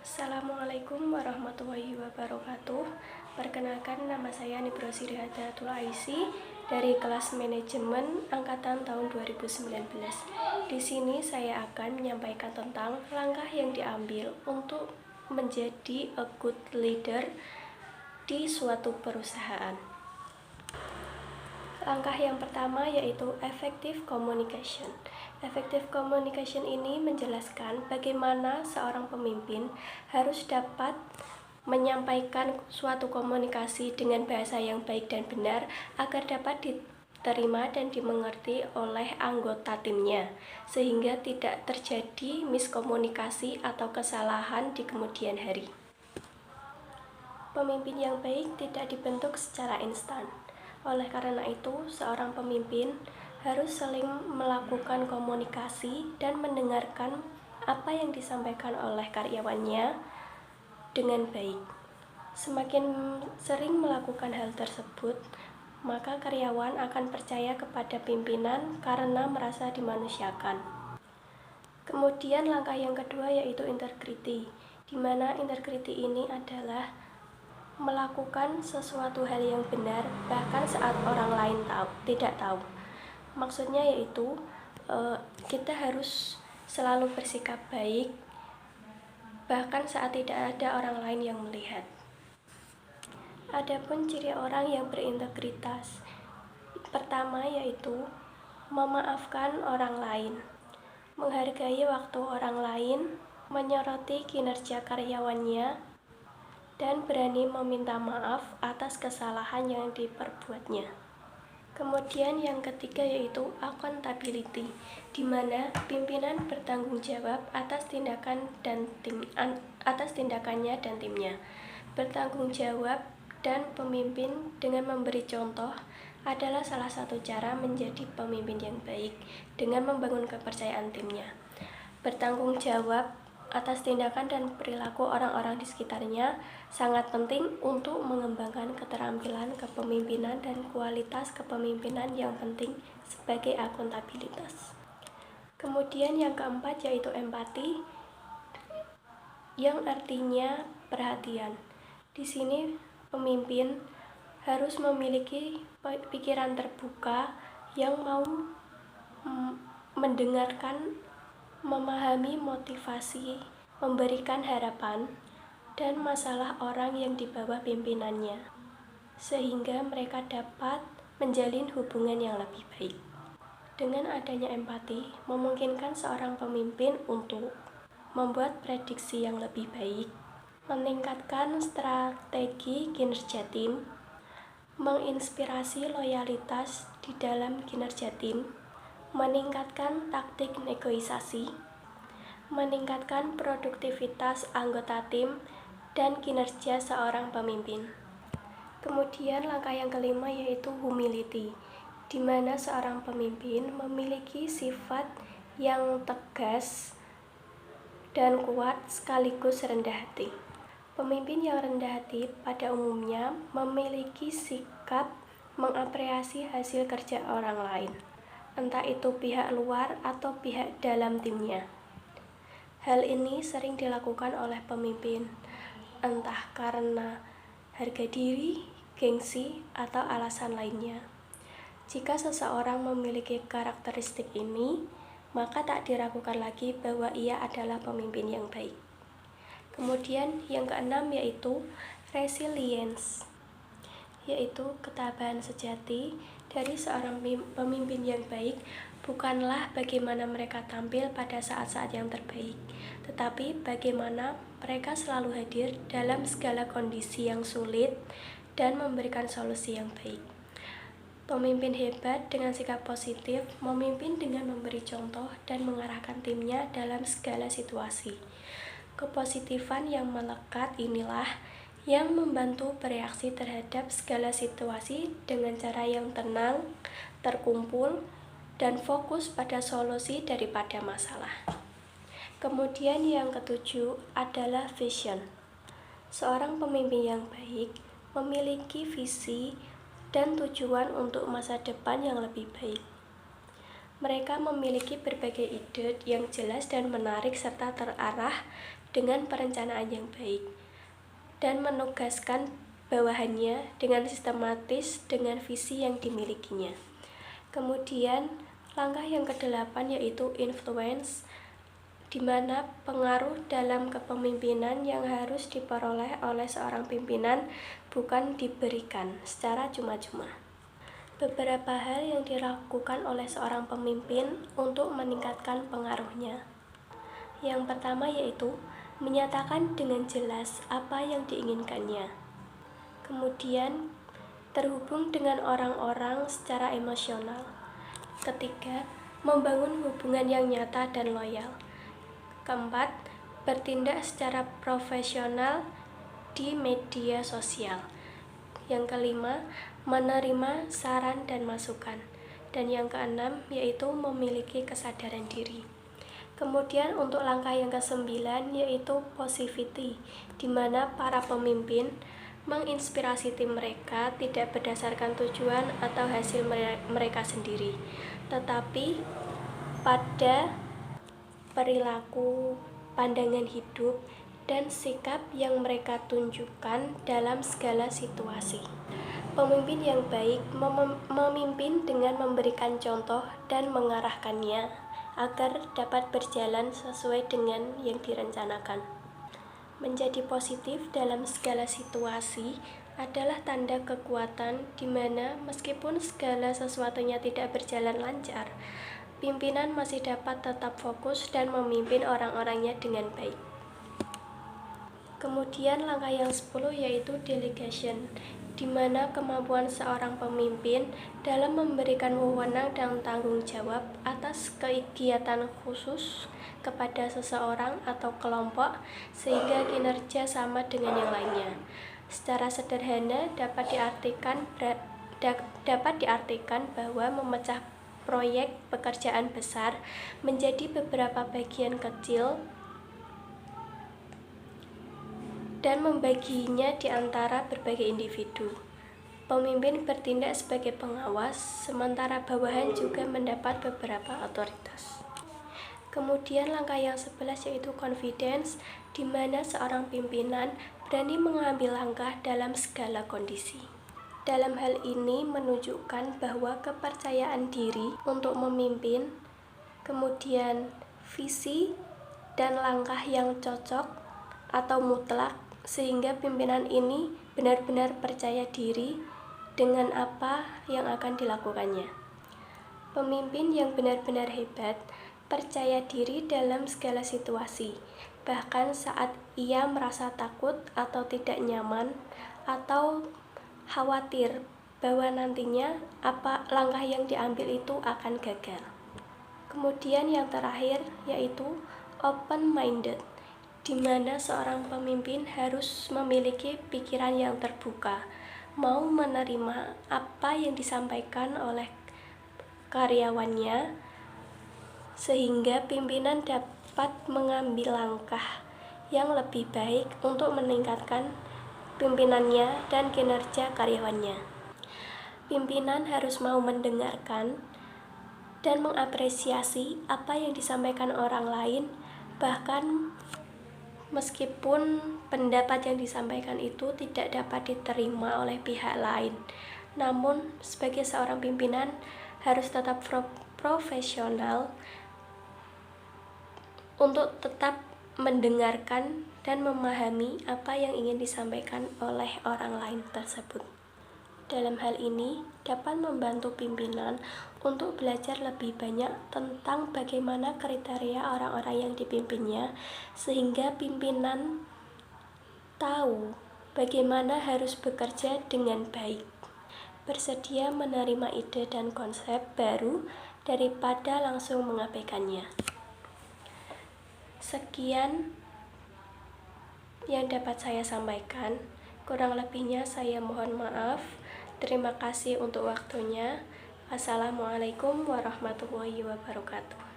Assalamualaikum warahmatullahi wabarakatuh. Perkenalkan, nama saya Nibrosiri Hadatul Aisi dari kelas manajemen angkatan tahun 2019. Di sini saya akan menyampaikan tentang langkah yang diambil untuk menjadi a good leader di suatu perusahaan. Langkah yang pertama yaitu effective communication. Effective communication ini menjelaskan bagaimana seorang pemimpin harus dapat menyampaikan suatu komunikasi dengan bahasa yang baik dan benar agar dapat diterima dan dimengerti oleh anggota timnya, sehingga tidak terjadi miskomunikasi atau kesalahan di kemudian hari. Pemimpin yang baik tidak dibentuk secara instan. Oleh karena itu, seorang pemimpin harus saling melakukan komunikasi dan mendengarkan apa yang disampaikan oleh karyawannya dengan baik. Semakin sering melakukan hal tersebut, maka karyawan akan percaya kepada pimpinan karena merasa dimanusiakan. Kemudian langkah yang kedua yaitu integrity, di mana integrity ini adalah melakukan sesuatu hal yang benar bahkan saat orang lain tidak tahu. Maksudnya yaitu kita harus selalu bersikap baik bahkan saat tidak ada orang lain yang melihat. Adapun ciri orang yang berintegritas, pertama yaitu memaafkan orang lain, menghargai waktu orang lain, menyoroti kinerja karyawannya, dan berani meminta maaf atas kesalahan yang diperbuatnya. Kemudian yang ketiga yaitu accountability, di mana pimpinan bertanggung jawab atas tindakannya dan timnya. Bertanggung jawab dan pemimpin dengan memberi contoh adalah salah satu cara menjadi pemimpin yang baik dengan membangun kepercayaan timnya. Bertanggung jawab atas tindakan dan perilaku orang-orang di sekitarnya sangat penting untuk mengembangkan keterampilan kepemimpinan dan kualitas kepemimpinan yang penting sebagai akuntabilitas. Kemudian yang keempat yaitu empati, yang artinya perhatian. Di sini pemimpin harus memiliki pikiran terbuka yang mau mendengarkan, memahami motivasi, memberikan harapan, dan masalah orang yang di bawah pimpinannya, sehingga mereka dapat menjalin hubungan yang lebih baik. Dengan adanya empati, memungkinkan seorang pemimpin untuk membuat prediksi yang lebih baik, meningkatkan strategi kinerja tim, menginspirasi loyalitas di dalam kinerja tim, meningkatkan taktik negosiasi, meningkatkan produktivitas anggota tim, dan kinerja seorang pemimpin. Kemudian langkah yang kelima yaitu humility, di mana seorang pemimpin memiliki sifat yang tegas dan kuat sekaligus rendah hati. Pemimpin yang rendah hati pada umumnya memiliki sikap mengapresiasi hasil kerja orang lain, entah itu pihak luar atau pihak dalam timnya. Hal ini sering dilakukan oleh pemimpin, entah karena harga diri, gengsi, atau alasan lainnya. Jika seseorang memiliki karakteristik ini, maka tak diragukan lagi bahwa ia adalah pemimpin yang baik. Kemudian yang keenam yaitu resilience, yaitu ketabahan sejati dari seorang pemimpin yang baik bukanlah bagaimana mereka tampil pada saat-saat yang terbaik, tetapi bagaimana mereka selalu hadir dalam segala kondisi yang sulit dan memberikan solusi yang baik. Pemimpin hebat dengan sikap positif memimpin dengan memberi contoh dan mengarahkan timnya dalam segala situasi. Kepositifan yang melekat inilah yang membantu bereaksi terhadap segala situasi dengan cara yang tenang, terkumpul, dan fokus pada solusi daripada masalah. Kemudian yang ketujuh adalah vision. Seorang pemimpin yang baik memiliki visi dan tujuan untuk masa depan yang lebih baik. Mereka memiliki berbagai ide yang jelas dan menarik serta terarah dengan perencanaan yang baik dan menugaskan bawahannya dengan sistematis dengan visi yang dimilikinya. Kemudian, langkah yang kedelapan yaitu influence, di mana pengaruh dalam kepemimpinan yang harus diperoleh oleh seorang pimpinan bukan diberikan secara cuma-cuma. Beberapa hal yang dilakukan oleh seorang pemimpin untuk meningkatkan pengaruhnya. Yang pertama yaitu menyatakan dengan jelas apa yang diinginkannya. Kemudian, terhubung dengan orang-orang secara emosional. Ketiga, membangun hubungan yang nyata dan loyal. Keempat, bertindak secara profesional di media sosial. Yang kelima, menerima saran dan masukan. Dan yang keenam, yaitu memiliki kesadaran diri. Kemudian untuk langkah yang kesembilan, yaitu positivity, di mana para pemimpin menginspirasi tim mereka tidak berdasarkan tujuan atau hasil mereka sendiri, tetapi pada perilaku, pandangan hidup, dan sikap yang mereka tunjukkan dalam segala situasi. Pemimpin yang baik memimpin dengan memberikan contoh dan mengarahkannya agar dapat berjalan sesuai dengan yang direncanakan. Menjadi positif dalam segala situasi adalah tanda kekuatan di mana meskipun segala sesuatunya tidak berjalan lancar, pimpinan masih dapat tetap fokus dan memimpin orang-orangnya dengan baik. Kemudian langkah yang 10 yaitu delegation, di mana kemampuan seorang pemimpin dalam memberikan wewenang dan tanggung jawab atas kegiatan khusus kepada seseorang atau kelompok sehingga kinerja sama dengan yang lainnya. Secara sederhana dapat diartikan bahwa memecah proyek pekerjaan besar menjadi beberapa bagian kecil dan membaginya di antara berbagai individu. Pemimpin bertindak sebagai pengawas, sementara bawahan juga mendapat beberapa otoritas. Kemudian langkah yang 11 yaitu confidence, di mana seorang pimpinan berani mengambil langkah dalam segala kondisi. Dalam hal ini menunjukkan bahwa kepercayaan diri untuk memimpin, kemudian visi dan langkah yang cocok atau mutlak sehingga pimpinan ini benar-benar percaya diri dengan apa yang akan dilakukannya. Pemimpin yang benar-benar hebat percaya diri dalam segala situasi, bahkan saat ia merasa takut atau tidak nyaman atau khawatir bahwa nantinya langkah yang diambil itu akan gagal. Kemudian yang terakhir yaitu open-minded, di mana seorang pemimpin harus memiliki pikiran yang terbuka, mau menerima apa yang disampaikan oleh karyawannya, sehingga pimpinan dapat mengambil langkah yang lebih baik untuk meningkatkan pimpinannya dan kinerja karyawannya. Pimpinan harus mau mendengarkan dan mengapresiasi apa yang disampaikan orang lain, bahkan meskipun pendapat yang disampaikan itu tidak dapat diterima oleh pihak lain. Namun, sebagai seorang pimpinan harus tetap profesional untuk tetap mendengarkan dan memahami apa yang ingin disampaikan oleh orang lain tersebut. Dalam hal ini dapat membantu pimpinan untuk belajar lebih banyak tentang bagaimana kriteria orang-orang yang dipimpinnya, sehingga pimpinan tahu bagaimana harus bekerja dengan baik, bersedia menerima ide dan konsep baru daripada langsung mengabaikannya. Sekian yang dapat saya sampaikan, kurang lebihnya saya mohon maaf. Terima kasih untuk waktunya. Assalamualaikum warahmatullahi wabarakatuh.